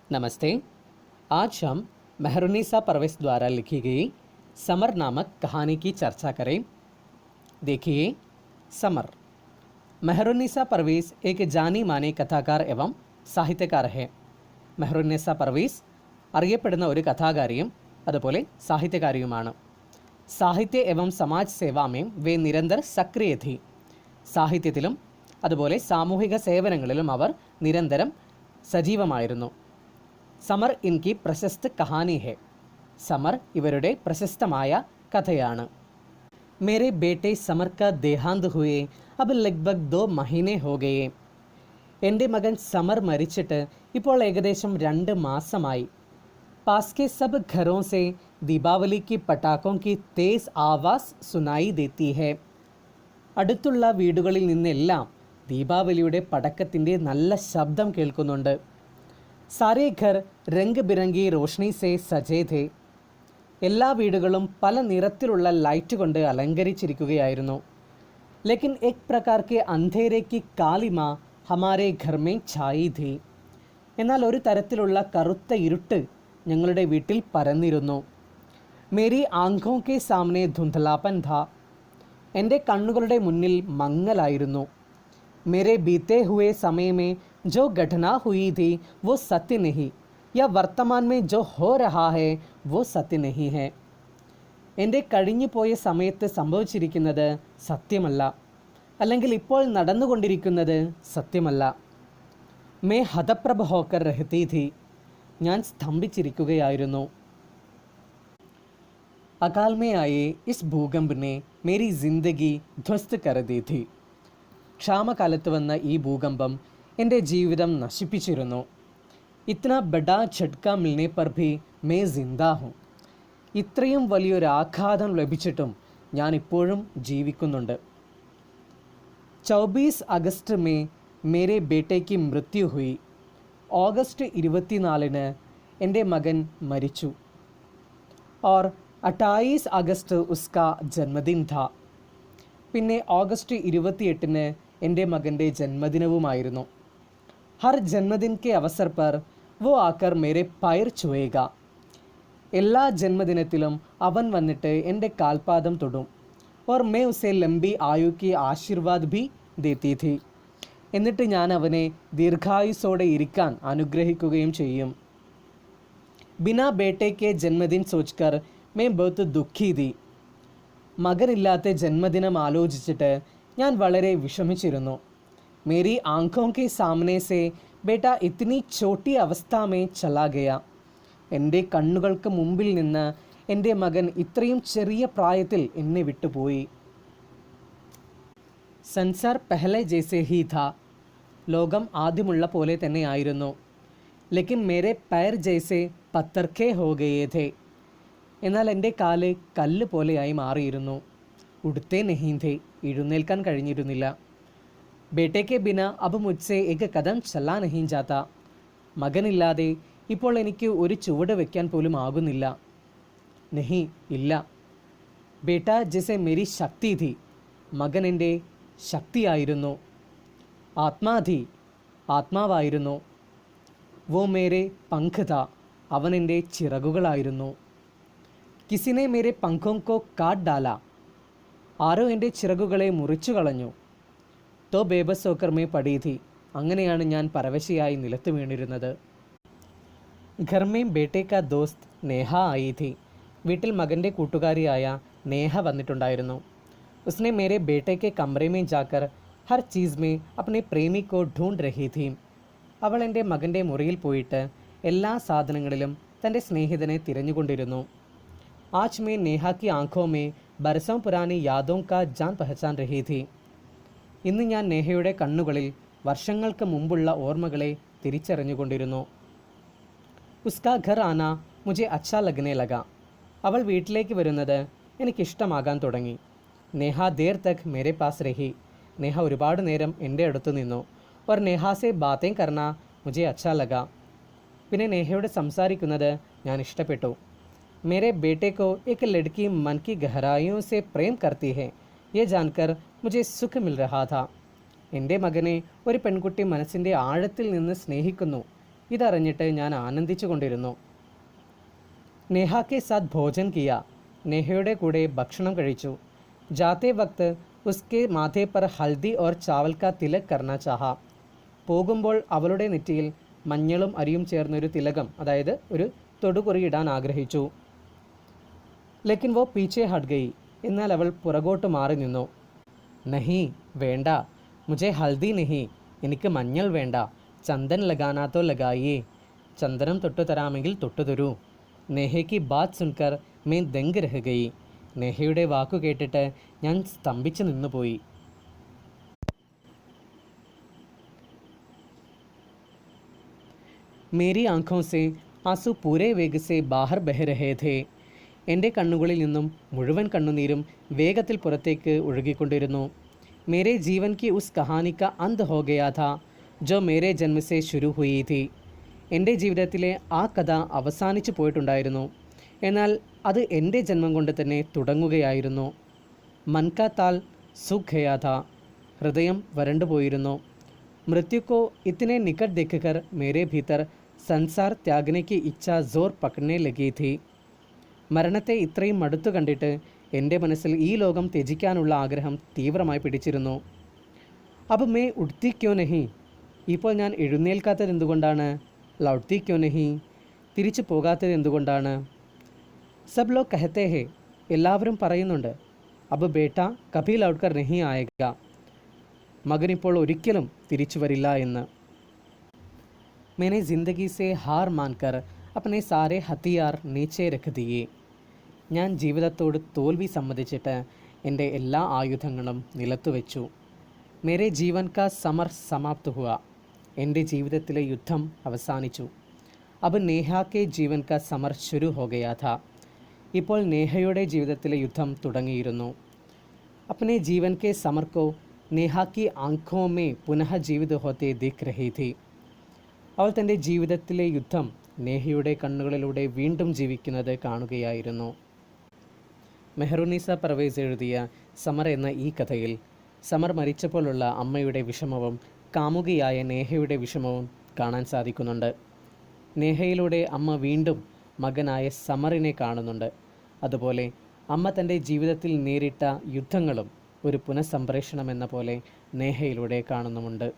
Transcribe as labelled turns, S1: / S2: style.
S1: नमस्ते। आज हम मेहरुन्निसा परवेज़ द्वारा लिखी गई समर नामक कहानी की चर्चा करें। देखिए, समर। मेहरुन्निसा परवेज़ एक जानी मानी कथाकार एवं സാഹിത്യകാർ है। മെഹറുന്നിസ പർവീസ് അറിയപ്പെടുന്ന ഒരു കഥാകാരിയും അതുപോലെ സാഹിത്യകാരിയുമാണ്। സാഹിത്യ एवं സമാജ് സേവാ में वे निरंतर सक्रिय थी। സാഹിത്യത്തിലും അതുപോലെ സാമൂഹിക സേവനങ്ങളിലും അവർ നിരന്തരം സജീവമായിരുന്നു। समर इनकी प्रशस्त कहानी है। समर इवरुडे प्रशस्तमाय कथयाണ്। मेरे बेटे समर का देहांत हुए अब लगभग 2 महीने हो गए। എൻ്റെ മകൻ സമർ മരിച്ചിട്ട് ഇപ്പോൾ ഏകദേശം 2 മാസമായി। पास के सब घरों से दीपावली की पटाखों की तेज आवाज़ सुनाई देती है। അടുത്തുള്ള വീടുകളിൽ നിന്നെല്ലാം ദീപാവലിയുടെ പടക്കത്തിൻ്റെ നല്ല ശബ്ദം കേൾക്കുന്നുണ്ട്। सारे घर रंग बिरंगी रोशनी से सजे थे। എല്ലാ വീടുകളും പല നിറത്തിലുള്ള ലൈറ്റ് കൊണ്ട് അലങ്കരിച്ചിരിക്കുകയായിരുന്നു। लेकिन एक प्रकार के अंधेरे की कालिमा हमारे घर में छाई थी। എന്നാൽ ഒരു തരത്തിലുള്ള കറുത്ത ഇരുട്ട് ഞങ്ങളുടെ വീട്ടിൽ പരന്നിരുന്നു। मेरी आंखों के सामने धुंधलापन था। എൻ്റെ കണ്ണുകളുടെ മുന്നിൽ മങ്ങലായിരുന്നു। मेरे बीते हुए समय में जो घटना हुई थी वो सत्य नहीं, या वर्तमान में जो हो रहा है वो सत्य नहीं है। എൻ്റെ കഴിഞ്ഞു പോയ സമയത്ത് സംഭവിച്ചിരിക്കുന്നത് സത്യമല്ല, അല്ലെങ്കിൽ ഇപ്പോൾ നടന്നുകൊണ്ടിരിക്കുന്നത് സത്യമല്ല। मैं हतप्रभ होकर रहती थी। ഞാൻ സ്തംഭിച്ചിരിക്കുകയായിരുന്നു। अकाल में आए इस भूकंप ने मेरी जिंदगी ध्वस्त कर दी थी। ക്ഷാമകാലത്ത് വന്ന ഈ ഭൂകമ്പം എൻ്റെ ജീവിതം നശിപ്പിച്ചിരുന്നു। ഇतना बड़ा झटका मिलने पर भी मैं जिंदा हूँ। ഇത്രയും വലിയൊരു ആഘാതം ലഭിച്ചിട്ടും ഞാൻ ഇപ്പോഴും ജീവിക്കുന്നുണ്ട്। 24 अगस्त में मेरे बेटे की मृत्यु हुई। ഓഗസ്റ്റ് 24-ന് എൻ്റെ മകൻ മരിച്ചു। और 28 अगस्त उसका जन्मदिन था। പിന്നെ ഓഗസ്റ്റ് 28-ന് എൻ്റെ മകൻ്റെ ജന്മദിനവുമായിരുന്നു। हर जन्मदिन के अवसर पर वो आकर मेरे पैर छुएगा। എല്ലാ ജന്മദിനത്തിലും അവൻ വന്നിട്ട് എൻ്റെ കാൽപാദം തൊടും। और मैं उसे लंबी आयु की आशीर्वाद भी देती थी। എന്നിട്ട് ഞാൻ അവനെ ദീർഘായുസ്സോടെ ഇരിക്കാൻ അനുഗ്രഹിക്കുകയും ചെയ്യും। बिना बेटे के जन्मदिन सोचकर मैं बहुत दुखी थी। മകനില്ലാത്ത ജന്മദിനം ആലോചിച്ചിട്ട് ഞാൻ വളരെ വിഷമിച്ചിരുന്നു। मेरी आंखों के सामने से बेटा इतनी छोटी अवस्था में चला गया। എൻ്റെ കണ്ണുകൾക്ക് മുമ്പിൽ നിന്ന് എൻ്റെ മകൻ ഇത്രയും ചെറിയ പ്രായത്തിൽ എന്നെ വിട്ടുപോയി। संसार पहले जैसे ही था। ലോകം ആദ്യമുള്ള പോലെ തന്നെയായിരുന്നു। लेकिन मेरे पैर जैसे पत्थर के हो गए थे। എന്നാൽ എൻ്റെ കാല് കല്ല് പോലെയായി മാറിയിരുന്നു। ഉടുത്തേ नहीं थे, എഴുന്നേൽക്കാൻ കഴിഞ്ഞിരുന്നില്ല। बेटे के बिना अब मुझसे एक कदम चला नहीं जाता। മകനില്ലാതെ ഇപ്പോൾ എനിക്ക് ഒരു ചുവട് വയ്ക്കാൻ പോലും ആകുന്നില്ല। नहीं, ഇല്ല। बेटा जैसे मेरी शक्ति थी। മകൻ എൻ്റെ ശക്തിയായിരുന്നു। ആത്മാ थी, ആത്മാവായിരുന്നു। वो मेरे पंख था, അവൻ എൻ്റെ ചിറകുകളായിരുന്നു। किसी ने मेरे पंखों को काट डाला। ആരോ എൻ്റെ ചിറകുകളെ മുറിച്ചു കളഞ്ഞു। तो बेबस होकर मैं पड़ी थी। അങ്ങനെയാണ് ഞാൻ പരവശയായി നിലത്ത് വീണിരുന്നത്। घर में बेटे का दोस्त നേഹ आई थी। വീട്ടിൽ മകൻ്റെ കൂട്ടുകാരിയായ നേഹ വന്നിട്ടുണ്ടായിരുന്നു। उसने मेरे बेटे के कमरे में जाकर हर चीज़ में अपने प्रेमी को ढूंढ रही थी। അവൾ എൻ്റെ മകൻ്റെ മുറിയിൽ പോയിട്ട് എല്ലാ സാധനങ്ങളിലും തൻ്റെ സ്നേഹിതനെ തിരഞ്ഞുകൊണ്ടിരുന്നു। आज मैं नेहा की आंखों में बरसों पुरानी यादों का जान पहचान रही थी। ഇന്ന് ഞാൻ നേഹയുടെ കണ്ണുകളിൽ വർഷങ്ങൾക്ക് മുമ്പുള്ള ഓർമ്മകളെ തിരിച്ചറിഞ്ഞുകൊണ്ടിരുന്നു। ഉസ്കാ ഘർ ആന മുझे अच्छा लगने लगा। അവൾ വീട്ടിലേക്ക് വരുന്നത് എനിക്കിഷ്ടമാകാൻ തുടങ്ങി। Neha there Tak Mere pass രഹി। Neha ഒരുപാട് നേരം എൻ്റെ അടുത്ത് നിന്നു। और नेहा से बातें करना मुझे अच्छा लगा। പിന്നെ നേഹയോട് സംസാരിക്കുന്നത് ഞാൻ ഇഷ്ടപ്പെട്ടു। मेरे बेटे को एक लड़की मन की गहराइयों से प्रेम करती है, ये जानकर मुझे सुख मिल रहा था। എൻ്റെ മകനെ ഒരു പെൺകുട്ടി മനസ്സിൻ്റെ ആഴത്തിൽ നിന്ന് സ്നേഹിക്കുന്നു ഇതറിഞ്ഞിട്ട് ഞാൻ ആനന്ദിച്ചു കൊണ്ടിരുന്നു. नेहा के साथ भोजन किया. नेहയുടെ കൂടെ ഭക്ഷണം കഴിച്ചു. जाते वक्त उसके माथे पर हल्दी और चावल का तिलक करना चाहा. പോകുമ്പോൾ അവളുടെ നെറ്റിയിൽ മഞ്ഞളും അരിയും ചേർന്നൊരു തിലകം, അതായത് ഒരു തൊടുകുറി ഇടാൻ ആഗ്രഹിച്ചു. ലേക്കിൻ വോ പീछे हट गई. എന്നാൽ അവൾ പുറകോട്ട് മാറി നിന്നു. നഹി, വേണ്ട. മുझे ഹൽദി നഹി, എനിക്ക് മഞ്ഞൾ വേണ്ട. ചന്ദൻ ലഗാനാ തോ ലഗായിയേ, ചന്ദനം തൊട്ടു തരാമെങ്കിൽ തൊട്ടു തരൂ. നേഹയ്ക്ക് ബാത് സുൻകർ മേ ദംഗ് രഹ് ഗയി. നേഹയുടെ വാക്കു കേട്ടിട്ട് ഞാൻ സ്തംഭിച്ചു നിന്നുപോയി. മേരി ആँखों से ആസു പൂരെ വേഗ് സെ ബാഹർ ബഹ രഹേ ഥേ. എൻ്റെ കണ്ണുകളിൽ നിന്നും മുഴുവൻ കണ്ണുനീരും വേഗത്തിൽ പുറത്തേക്ക് ഒഴുകിക്കൊണ്ടിരുന്നു. മേരെ ജീവൻ കി ഉസ് കഹാനി കാ അന്ത് ഹോ ഗയാ ഥാ ജോ മേരെ ജന്മ സെ ശുരു ഹുയി ഥി. എൻ്റെ ജീവിതത്തിലെ ആ കഥ അവസാനിച്ചു പോയിട്ടുണ്ടായിരുന്നു, എന്നാൽ അത് എൻ്റെ ജന്മം കൊണ്ട് തന്നെ തുടങ്ങുകയായിരുന്നു. മൻ കാ താൽ സുഖ് ഗയാ ഥാ. ഹൃദയം വരണ്ടുപോയിരുന്നു. മൃത്യുക്കോ ഇത്തിനെ നികട്ട് ദേഖ് കർ മേരെ ഭീതർ സൻസാർ ത്യാഗനെ കി ഇച്ഛ ജോർ പക്കനെ ലഗി ഥി. മരണത്തെ ഇത്രയും അടുത്തു കണ്ടിട്ട് എൻ്റെ മനസ്സിൽ ഈ ലോകം ത്യജിക്കാനുള്ള ആഗ്രഹം തീവ്രമായി പിടിച്ചിരുന്നു. അബ് മേ ഉഡ്തി ക്യോ നഹി. ഇപ്പോൾ ഞാൻ എഴുന്നേൽക്കാത്തത് എന്തുകൊണ്ടാണ്? ലൗട്തി ക്യോ നഹി, തിരിച്ചു പോകാത്തത് എന്തുകൊണ്ടാണ്? സബ് ലോഗ് കഹത്തെ ഹേ, എല്ലാവരും പറയുന്നുണ്ട്. അബ് ബേട്ട കഭി ലൗട്ട് കർ നഹി ആയേഗ, മകനിപ്പോൾ ഒരിക്കലും തിരിച്ചു വരില്ല എന്ന്. मैंने ज़िंदगी से हार मानकर अपने सारे हथियार नीचे रख दिए. ഞാൻ ജീവിതത്തോട് തോൽവി സമ്മതിച്ചിട്ട് എൻ്റെ എല്ലാ ആയുധങ്ങളും നിലത്തു വെച്ചു. മേരെ ജീവൻ കാ സമർ സമാപ്ത് ഹുവ. എൻ്റെ ജീവിതത്തിലെ യുദ്ധം അവസാനിച്ചു. അബ് നേഹ കെ ജീവൻ കാ സമർ ശുരു ഹോ ഗയാ ഥാ. ഇപ്പോൾ നേഹയുടെ ജീവിതത്തിലെ യുദ്ധം തുടങ്ങിയിരുന്നു. अपने जीवन के समर को नेहा की आंखों में पुनः जीवित होते दिख रही थी. അവൾ തൻ്റെ ജീവിതത്തിലെ യുദ്ധം നേഹയുടെ കണ്ണുകളിലൂടെ വീണ്ടും ജീവിക്കുന്നത് കാണുകയായിരുന്നു. മെഹറുനിസ പർവേസ് എഴുതിയ സമർ എന്ന ഈ കഥയിൽ സമർ മരിച്ചപ്പോഴുള്ള അമ്മയുടെ വിഷമവും കാമുകിയായ നേഹയുടെ വിഷമവും കാണാൻ സാധിക്കുന്നുണ്ട്. നേഹയിലൂടെ അമ്മ വീണ്ടും മകനായ സമറിനെ കാണുന്നുണ്ട്. അതുപോലെ അമ്മ തൻ്റെ ജീവിതത്തിൽ നേരിട്ട യുദ്ധങ്ങളും ഒരു പുനഃസംപ്രേഷണം എന്ന പോലെ നേഹയിലൂടെ കാണുന്നുമുണ്ട്.